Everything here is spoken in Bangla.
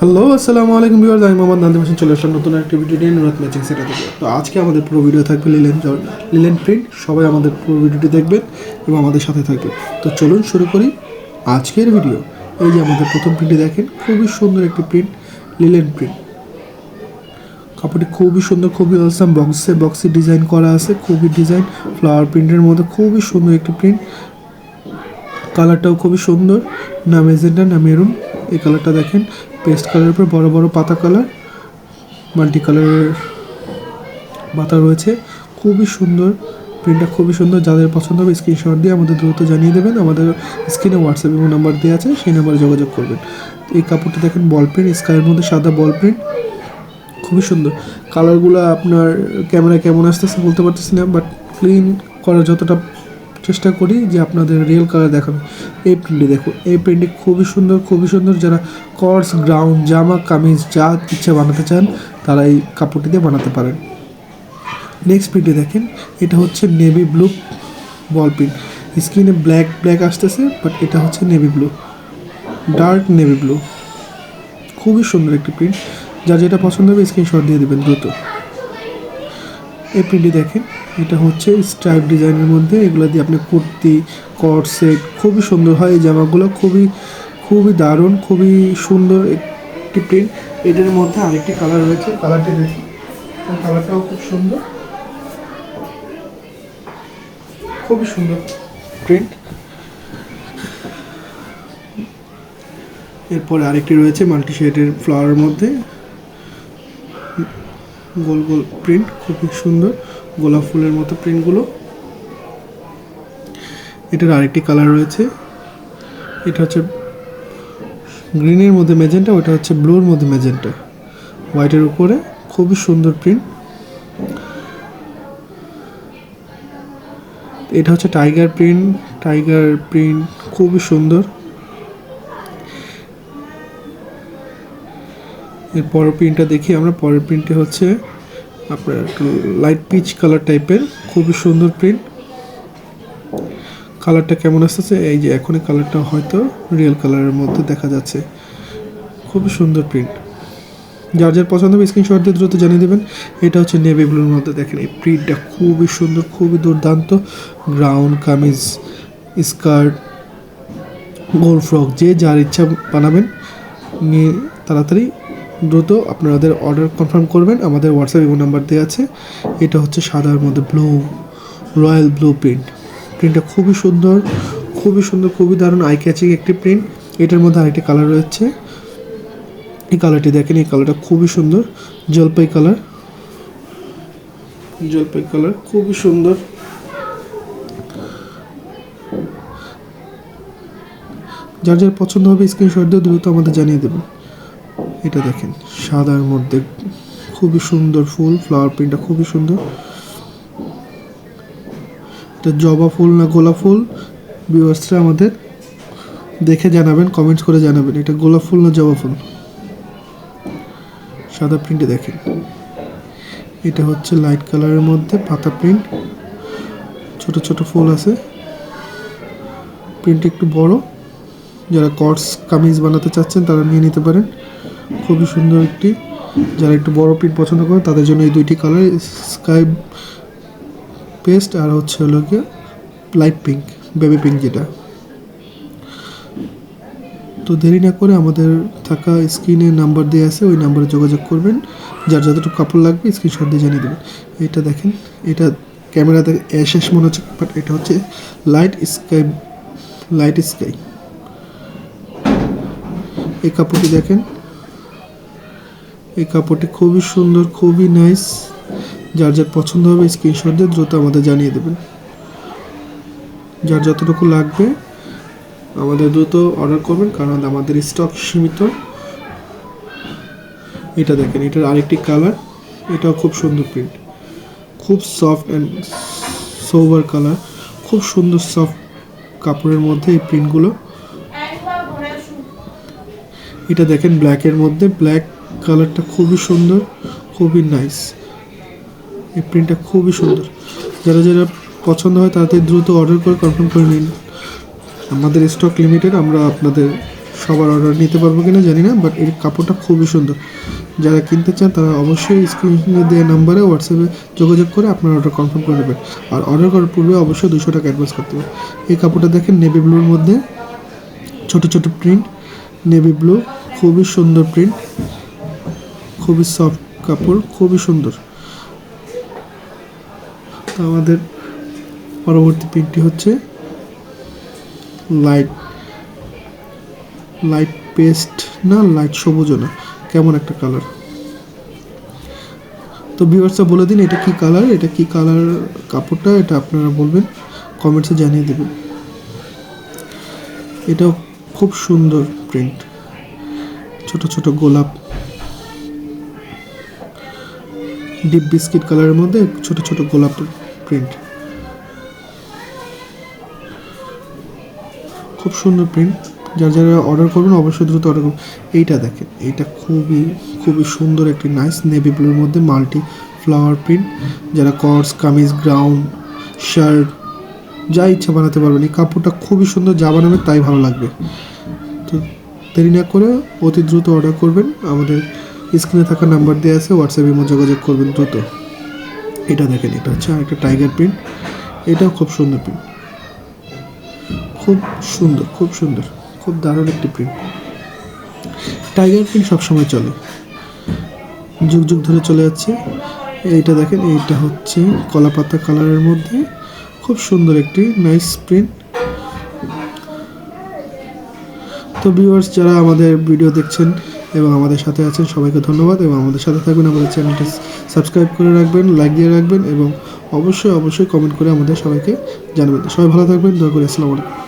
হ্যালো, আসসালামু আলাইকুম ভিউয়ার্স। আমি মোহাম্মদ নাদিম হোসেন চলে আসলাম নতুন একটা ভিডিও নিয়ে নুরাত ম্যাচিং সেটা থেকে। তো আজকে আমাদের পুরো ভিডিও থাকবে লিলেন প্রিন্ট। সবাই আমাদের পুরো ভিডিওটি দেখবেন এবং আমাদের সাথে থাকবেন। তো চলুন শুরু করি আজকের ভিডিও। এই যে আমাদের প্রথম প্রিন্টে দেখেন, খুবই সুন্দর একটি প্রিন্ট, লিলেন প্রিন্ট। কাপড়টি খুবই সুন্দর, খুবই অসাম। বক্সে ডিজাইন করা আছে, খুবই ডিজাইন ফ্লাওয়ার প্রিন্টের মধ্যে খুবই সুন্দর একটি প্রিন্ট। কালারটাও খুবই সুন্দর, না মেজেন্টা না মেরুন। এই কালারটা দেখেন, পেস্ট কালারের উপর বড় বড় পাতা কালার, মাল্টি কালারের পাতা রয়েছে। খুবই সুন্দর প্রিন্টটা, খুবই সুন্দর। যাদের পছন্দ হবে স্ক্রিনশট দিয়ে আমাদের দ্রুত জানিয়ে দেবেন। আমাদের স্ক্রিনে হোয়াটসঅ্যাপ এবং নাম্বার দেওয়া আছে, সেই নাম্বারে যোগাযোগ করবেন। এই কাপড়টা দেখেন, বল প্রিন্ট, স্কাইয়ের মধ্যে সাদা বল প্রিন্ট, খুবই সুন্দর। কালারগুলো আপনার ক্যামেরায় কেমন আসতেছে বলতে পারতেছি না, বাট ক্লিন করার যতটা চেষ্টা করি যে আপনাদের রিয়েল কালার দেখানো। এই প্রিন্টে দেখো, এই প্রিন্টটি খুবই সুন্দর, খুবই সুন্দর। যারা কর্স, গ্রাউন্ড, জামা, কামিজ যা ইচ্ছা বানাতে চান তারা এই কাপড়টি দিয়ে বানাতে পারেন। নেক্সট প্রিন্টে দেখেন, এটা হচ্ছে নেভি ব্লু বল প্রিন্ট। স্ক্রিনে ব্ল্যাক আসতেছে, বাট এটা হচ্ছে navy blue, dark navy blue. খুবই সুন্দর একটি প্রিন্ট। যার যেটা পছন্দ হবে স্ক্রিনশট দিয়ে দেবেন দ্রুত। এই প্রিন্টটি দেখেন, এটা হচ্ছে স্ট্রাইপ ডিজাইনের মধ্যে। এগুলো দিয়ে আপনি কুর্তি, কট সেট খুবই সুন্দর হয়। এই জামাগুলো খুবই দারুণ, খুবই সুন্দর একটি প্রিন্ট। এটার মধ্যে আরেকটি কালার রয়েছে, কালারটি দেখি, কালারটাও খুব সুন্দর, খুবই সুন্দর প্রিন্ট। এরপরে আরেকটি রয়েছে মাল্টি শেডের ফ্লাওয়ারের মধ্যে, গোল গোল প্রিন্ট, খুবই সুন্দর গোলাপ ফুলের মতো প্রিন্টগুলো। এটার আরেকটি কালার রয়েছে, এটা হচ্ছে গ্রিনের মধ্যে ম্যাজেন্টা, ওটা হচ্ছে ব্লুর মধ্যে ম্যাজেন্টা, হোয়াইটের উপরে খুবই সুন্দর প্রিন্ট। এটা হচ্ছে টাইগার প্রিন্ট খুবই সুন্দর। এর পরের প্রিন্টটা দেখি আমরা। পরের প্রিন্টটি হচ্ছে আপনার একটু লাইট পিচ কালার টাইপের, খুবই সুন্দর প্রিন্ট। কালারটা কেমন আসতেছে, এই যে এখনই কালারটা হয়তো রিয়েল কালারের মধ্যে দেখা যাচ্ছে। খুবই সুন্দর প্রিন্ট। যার যার পছন্দ হবে স্ক্রিনশট দিয়ে দ্রুত জানিয়ে দেবেন। এটা হচ্ছে নেভি ব্লুর মধ্যে দেখেন, এই প্রিন্টটা খুবই সুন্দর, খুবই দুর্দান্ত। গ্রাউন্ড, কামিজ, স্কার্ট, গোল ফ্রক যে যার ইচ্ছা বানাবেন, নিয়ে তাড়াতাড়ি দ্রুত আপনাদের অর্ডার কনফার্ম করবেন। আমাদের হোয়াটসঅ্যাপ এবং নাম্বার দেওয়া আছে। এটা হচ্ছে সাদার মধ্যে রয়্যাল ব্লু প্রিন্টটা খুবই সুন্দর, খুবই দারুণ, আই ক্যাচিং একটি প্রিন্ট। এটার মধ্যে আরেকটি কালার রয়েছে, এই কালারটি দেখেন, এই কালারটা খুবই সুন্দর, জলপাই কালার খুবই সুন্দর। যার যার পছন্দ হবে স্ক্রিনশট দিয়ে দ্রুত আমাদের জানিয়ে দেবেন। এটা দেখেন, সাদার মধ্যে খুবই সুন্দর ফুল, ফ্লাওয়ার প্রিন্টটা খুবই সুন্দর। এটা জবা ফুল না গোলাপ ফুল, ভিউয়ার্সরা আমাদের দেখে জানাবেন, কমেন্টস করে জানাবেন এটা গোলাপ ফুল না জবা ফুল। সাদা প্রিন্টে দেখেন, এটা হচ্ছে লাইট কালারের মধ্যে পাতা প্রিন্ট, ছোট ছোট ফুল আছে, প্রিন্ট একটু বড়। যারা কটস কামিজ বানাতে চাচ্ছেন তারা নিয়ে নিতে পারেন, খুবই সুন্দর একটি। যারা একটু বড় প্রিন্ট পছন্দ করেন তাদের জন্য এই দুইটি কালার, স্কাই পেস্ট আর হচ্ছে হলো গিয়ে লাইট পিঙ্ক, বেবি পিঙ্ক যেটা। তো দেরি না করে আমাদের থাকা স্ক্রিনে নাম্বার দেওয়া আছে, ওই নাম্বারে যোগাযোগ করবেন। যার যতটুকু কাপড় লাগবে স্ক্রিনশট দিয়ে জানিয়ে দেবেন। এটা দেখেন, এটা ক্যামেরাতে শেষ মনে হচ্ছে, বাট এটা হচ্ছে লাইট স্কাই। এই কাপড়টি দেখেন, এই কাপড়টি খুবই সুন্দর, খুবই নাইস। যার যার পছন্দ হবে স্ক্রিনশট দিয়ে দ্রুত আমাদের জানিয়ে দেবেন। যার যতটুকু লাগবে আমাদের দ্রুত অর্ডার করবেন, কারণ আমাদের স্টক সীমিত। এটা দেখেন, এটার আরেকটি কালার, এটাও খুব সুন্দর প্রিন্ট, খুব সফট অ্যান্ড সোবার কালার, খুব সুন্দর সফট কাপড়ের মধ্যে এই প্রিন্টগুলো। এটা দেখেন ব্ল্যাকের মধ্যে, ব্ল্যাক কালারটা খুবই সুন্দর, খুবই নাইস। এই প্রিন্টটা খুবই সুন্দর। যারা যারা পছন্দ হয় তাড়াতাড়ি দ্রুত অর্ডার করে কনফার্ম করে নিন। আমাদের স্টক লিমিটেড, আমরা আপনাদের সবার অর্ডার নিতে পারবো কিনা জানি না, বাট এর কাপড়টা খুবই সুন্দর। যারা কিনতে চান তারা অবশ্যই স্ক্রিনে দেওয়া নাম্বারে হোয়াটসঅ্যাপে যোগাযোগ করে আপনার অর্ডার কনফার্ম করে নেবেন। আর অর্ডার করার পূর্বে অবশ্যই 200 টাকা অ্যাডভান্স করতে হবে। এই কাপড়টা দেখেন নেভি ব্লুর মধ্যে ছোট ছোট প্রিন্ট, নেভি ব্লু, খুবই সুন্দর প্রিন্ট, খুবই সফট কাপড়, খুবই সুন্দর। তো আমাদের পরবর্তী প্রিন্টটি হচ্ছে লাইট পেস্ট না, লাইট সবুজও না, কেমন একটা কালার। তো ভিউয়ার্সরা বলে দিন এটা কি কালার, এটা কি কালার কাপড়টা, এটা আপনারা বলবেন, কমেন্টসে জানিয়ে দেবেন। এটাও খুব সুন্দর প্রিন্ট, ছোট ছোট গোলাপ, ডিপ বিস্কিট কালারের মধ্যে ছোট ছোট গোলাপ প্রিন্ট, খুব সুন্দর প্রিন্ট। যারা অর্ডার করবেন অবশ্যই দ্রুত অর্ডার করুন। এইটা দেখেন, এইটা খুবই সুন্দর একটি নাইস নেভি ব্লুর মধ্যে মাল্টি ফ্লাওয়ার প্রিন্ট। যারা কটস, কামিজ, গাউন, শার্ট যা ইচ্ছা বানাতে পারবেন। এই কাপড়টা খুবই সুন্দর, যা বানাবেন তাই ভালো লাগবে। তো দেরি না করে অতি দ্রুত অর্ডার করবেন। আমাদের স্ক্রিনে থাকা নাম্বার দেওয়া আছে, হোয়াটসঅ্যাপে যোগাযোগ করবেন দ্রুত। এটা দেখেন, এটা হচ্ছে আরেকটা টাইগার প্রিন্ট, এটাও খুব সুন্দর প্রিন্ট, খুব সুন্দর, খুব দারুণ একটি প্রিন্ট। টাইগার প্রিন্ট সবসময় চলে, যুগ যুগ ধরে চলে যাচ্ছে। এইটা দেখেন, এইটা হচ্ছে কলাপাতা কালারের মধ্যে খুব সুন্দর একটি নাইস প্রিন্ট। তো ভিউয়ার্স যারা আমাদের ভিডিও দেখছেন এবং আমাদের সাথে আছেন সবাইকে ধন্যবাদ, এবং আমাদের সাথে থাকবেন। আমাদের চ্যানেলটি সাবস্ক্রাইব করে রাখবেন, লাইক দিয়ে রাখবেন, এবং অবশ্যই কমেন্ট করে আমাদের সবাইকে জানাবেন। সবাই ভালো থাকবেন, দয়া করে। আসসালামু আলাইকুম।